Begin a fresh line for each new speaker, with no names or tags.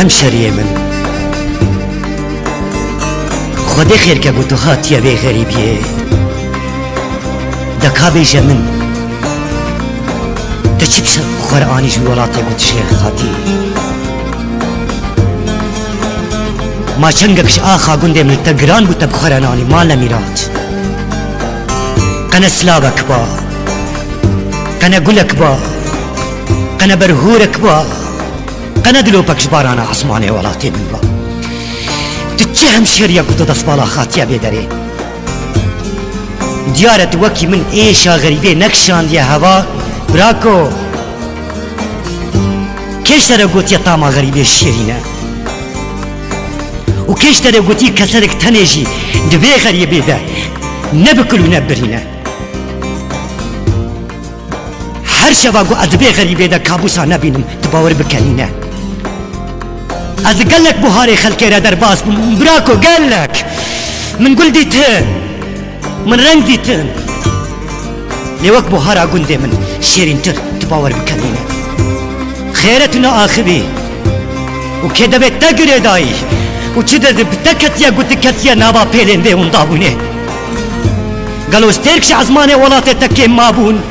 همشریه من خودی خیر که گوتو هاتیه به غریبیه دکا بیجه من ده چی بشه قرآنی جو ولاته گوت شیخ خاتی ما چنگکش آخا گنده من تگران بوتا بخورانانی مال نمیرات قنا سلاوك با قنا قلك با قنا برهورك با قنا دلوبك جبارانا عصماني ولاتي من با تتشهم شريا قد دسبالا خاتيا بيدري ديارت وكي من ايشا غريبه نكشان دي هوا براكو كيش ترى قوتي طاما غريبه شيرينه وكيش ترى قوتي كسرك تنجي دبي غريبه ده نبكل ونبرينه هر شبا گو ادبی غریبه دا کابوسا نبینم تباور بکنینه از قلك بهاري خلقي را در باس براكو قلك من قل ديتن من رنگ ديتن لوك بهارا قندي من شيرين تر تباور بکنینه خيرتنا آخبي وكده بتقري داي وكده بتكتيا قتكتيا نابا بيلين دي وندابونه قالوا استيركش عزماني ولاتي تكيم مابون